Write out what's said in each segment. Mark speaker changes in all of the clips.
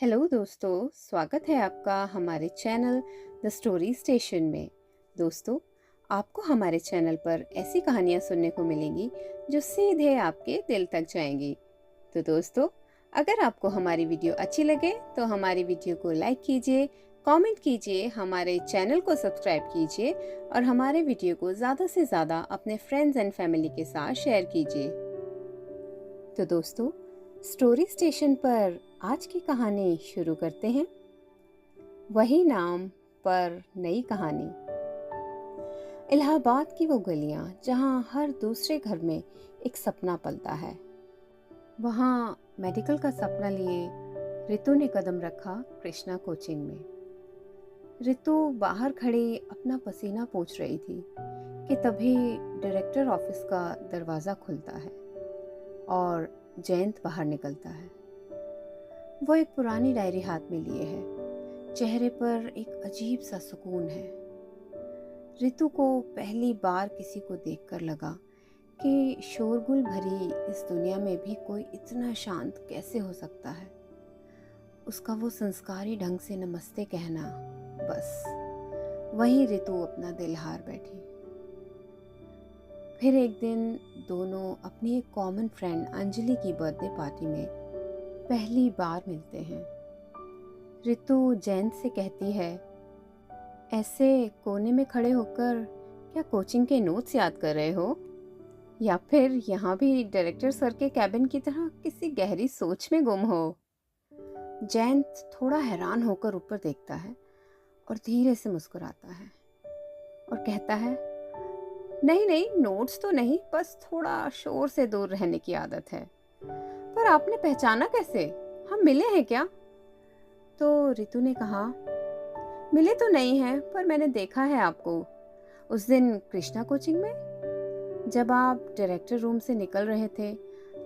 Speaker 1: Hello दोस्तों, स्वागत है आपका हमारे चैनल द स्टोरी स्टेशन में। दोस्तों, आपको हमारे चैनल पर ऐसी कहानियाँ सुनने को मिलेंगी जो सीधे आपके दिल तक जाएंगी। तो दोस्तों, अगर आपको हमारी वीडियो अच्छी लगे तो हमारी वीडियो को लाइक कीजिए, कमेंट कीजिए, हमारे चैनल को सब्सक्राइब कीजिए और हमारे वीडियो को ज़्यादा से ज़्यादा अपने फ्रेंड्स एंड फैमिली के साथ शेयर कीजिए। तो दोस्तों, स्टोरी स्टेशन पर आज की कहानी शुरू करते हैं। वही नाम पर नई कहानी। इलाहाबाद की वो गलियां जहां हर दूसरे घर में एक सपना पलता है, वहां मेडिकल का सपना लिए रितु ने कदम रखा कृष्णा कोचिंग में। रितु बाहर खड़ी अपना पसीना पोंछ रही थी कि तभी डायरेक्टर ऑफिस का दरवाज़ा खुलता है और जयंत बाहर निकलता है। वो एक पुरानी डायरी हाथ में लिए है, चेहरे पर एक अजीब सा सुकून है। रितु को पहली बार किसी को देखकर लगा कि शोरगुल भरी इस दुनिया में भी कोई इतना शांत कैसे हो सकता है। उसका वो संस्कारी ढंग से नमस्ते कहना, बस वहीं रितु अपना दिल हार बैठी। फिर एक दिन दोनों अपनी एक कॉमन फ्रेंड अंजलि की बर्थडे पार्टी में पहली बार मिलते हैं। रितु जयंत से कहती है, ऐसे कोने में खड़े होकर क्या कोचिंग के नोट्स याद कर रहे हो, या फिर यहाँ भी डायरेक्टर सर के कैबिन की तरह किसी गहरी सोच में गुम हो। जयंत थोड़ा हैरान होकर ऊपर देखता है और धीरे से मुस्कुराता है और कहता है, नहीं नहीं, नोट्स तो नहीं, बस थोड़ा शोर से दूर रहने की आदत है। पर आपने पहचाना कैसे? हम मिले हैं क्या? तो रितु ने कहा, मिले तो नहीं हैं, पर मैंने देखा है आपको उस दिन कृष्णा कोचिंग में। जब आप डायरेक्टर रूम से निकल रहे थे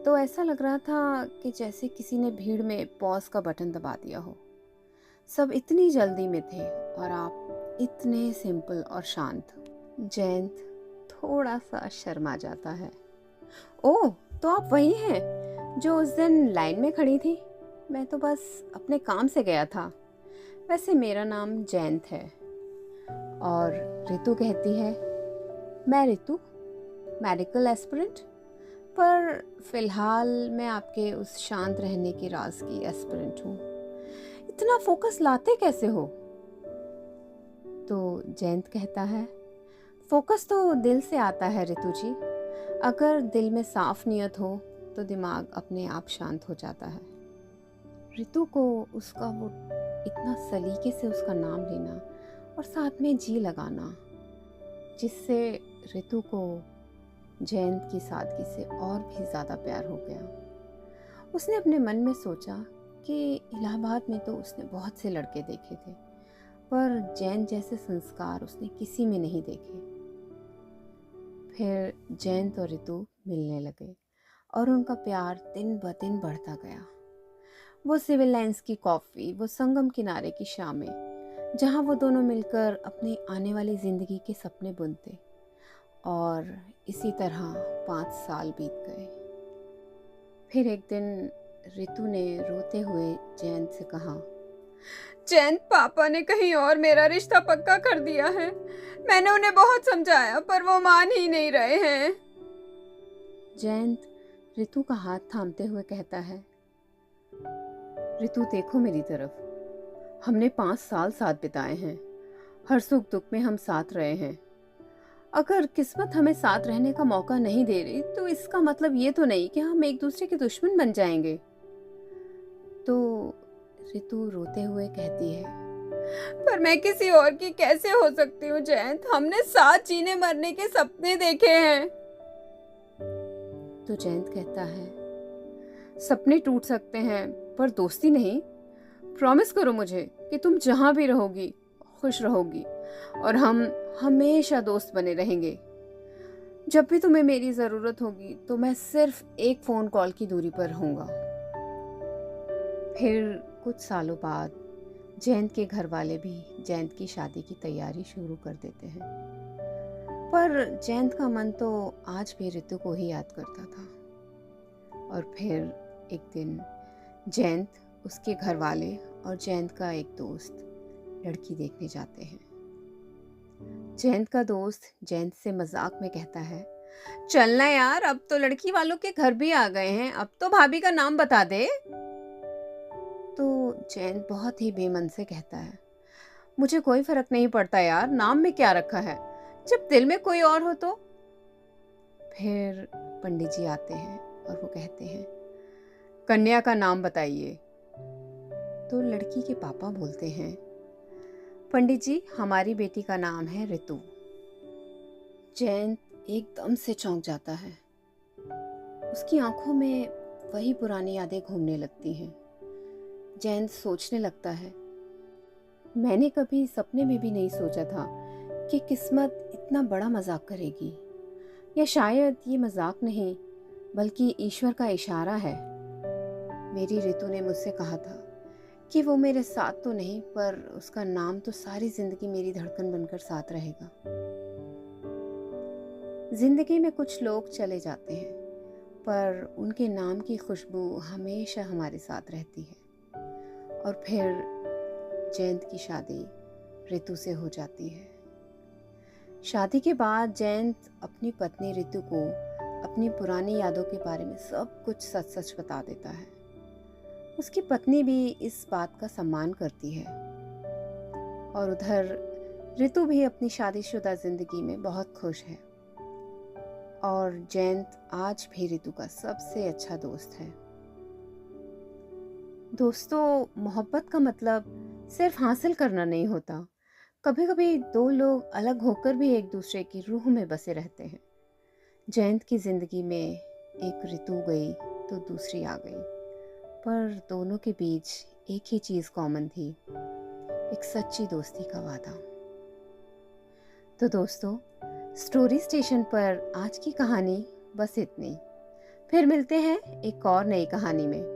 Speaker 1: तो ऐसा लग रहा था कि जैसे किसी ने भीड़ में पॉज का बटन दबा दिया हो। सब इतनी जल्दी में थे और आप इतने सिंपल और शांत। जयंत थोड़ा सा शर्मा जाता है। ओह, तो आप वही हैं जो उस दिन लाइन में खड़ी थी? मैं तो बस अपने काम से गया था। वैसे मेरा नाम जयंत है। और रितु कहती है, मैं रितु, मेडिकल एस्पिरेंट, पर फिलहाल मैं आपके उस शांत रहने के राज की एस्पिरेंट हूँ। इतना फोकस लाते कैसे हो? तो जयंत कहता है, फोकस तो दिल से आता है रितु जी। अगर दिल में साफ नियत हो तो दिमाग अपने आप शांत हो जाता है। रितु को उसका वो इतना सलीके से उसका नाम लेना और साथ में जी लगाना, जिससे रितु को जयंत की सादगी से और भी ज़्यादा प्यार हो गया। उसने अपने मन में सोचा कि इलाहाबाद में तो उसने बहुत से लड़के देखे थे, पर जयंत जैसे संस्कार उसने किसी में नहीं देखे। फिर जयंत और रितु मिलने लगे और उनका प्यार दिन ब दिन बढ़ता गया। वो सिविल लाइंस की कॉफ़ी, वो संगम किनारे की शामें, जहाँ वो दोनों मिलकर अपनी आने वाली ज़िंदगी के सपने बुनते। और इसी तरह 5 साल बीत गए। फिर एक दिन रितु ने रोते हुए जयंत से कहा, जयंत, पापा ने कहीं और मेरा रिश्ता पक्का कर दिया है। मैंने उन्हें बहुत समझाया पर वो मान ही नहीं रहे हैं। जयंत रितु का हाथ थामते हुए कहता है, रितु देखो मेरी तरफ, हमने 5 साल साथ बिताए हैं। हर सुख दुख में हम साथ रहे हैं। अगर किस्मत हमें साथ रहने का मौका नहीं दे रही तो इसका मतलब ये तो नहीं कि हम एक दूसरे के दुश्मन बन जाएंगे। तो रितु रोते हुए कहती है, पर मैं किसी और की कैसे हो सकती हूँ जयंत? हमने साथ जीने मरने के सपने देखे हैं। तो जयंत कहता है, सपने टूट सकते हैं पर दोस्ती नहीं। प्रॉमिस करो मुझे कि तुम जहां भी रहोगी खुश रहोगी और हम हमेशा दोस्त बने रहेंगे। जब भी तुम्हें मेरी ज़रूरत होगी तो मैं सिर्फ एक फ़ोन कॉल की दूरी पर रहूँगा। फिर कुछ सालों बाद जयंत के घर वाले भी जयंत की शादी की तैयारी शुरू कर देते हैं, पर जयंत का मन तो आज भी रितु को ही याद करता था। और फिर एक दिन जयंत उसके घर वाले और जयंत का एक दोस्त लड़की देखने जाते हैं। जयंत का दोस्त जयंत से मजाक में कहता है, चलना यार, अब तो लड़की वालों के घर भी आ गए हैं, अब तो भाभी का नाम बता दे। तो जयंत बहुत ही बेमन से कहता है, मुझे कोई फर्क नहीं पड़ता यार, नाम में क्या रखा है, जब दिल में कोई और हो तो। फिर पंडित जी आते हैं और वो कहते हैं, कन्या का नाम बताइए। तो लड़की के पापा बोलते हैं, पंडित जी, हमारी बेटी का नाम है ऋतु। जयंत एकदम से चौंक जाता है। उसकी आंखों में वही पुरानी यादें घूमने लगती हैं। जयंत सोचने लगता है, मैंने कभी सपने में भी नहीं सोचा था कि किस्मत इतना बड़ा मजाक करेगी, या शायद ये मजाक नहीं बल्कि ईश्वर का इशारा है। मेरी ऋतु ने मुझसे कहा था कि वो मेरे साथ तो नहीं, पर उसका नाम तो सारी जिंदगी मेरी धड़कन बनकर साथ रहेगा। जिंदगी में कुछ लोग चले जाते हैं, पर उनके नाम की खुशबू हमेशा हमारे साथ रहती है। और फिर जयंत की शादी ऋतु से हो जाती है। शादी के बाद जयंत अपनी पत्नी ऋतु को अपनी पुरानी यादों के बारे में सब कुछ सच सच बता देता है। उसकी पत्नी भी इस बात का सम्मान करती है और उधर ऋतु भी अपनी शादीशुदा जिंदगी में बहुत खुश है। और जयंत आज भी ऋतु का सबसे अच्छा दोस्त है। दोस्तों, मोहब्बत का मतलब सिर्फ हासिल करना नहीं होता। कभी कभी दो लोग अलग होकर भी एक दूसरे की रूह में बसे रहते हैं। जयंत की जिंदगी में एक ऋतु गई तो दूसरी आ गई, पर दोनों के बीच एक ही चीज कॉमन थी, एक सच्ची दोस्ती का वादा। तो दोस्तों, स्टोरी स्टेशन पर आज की कहानी बस इतनी। फिर मिलते हैं एक और नई कहानी में।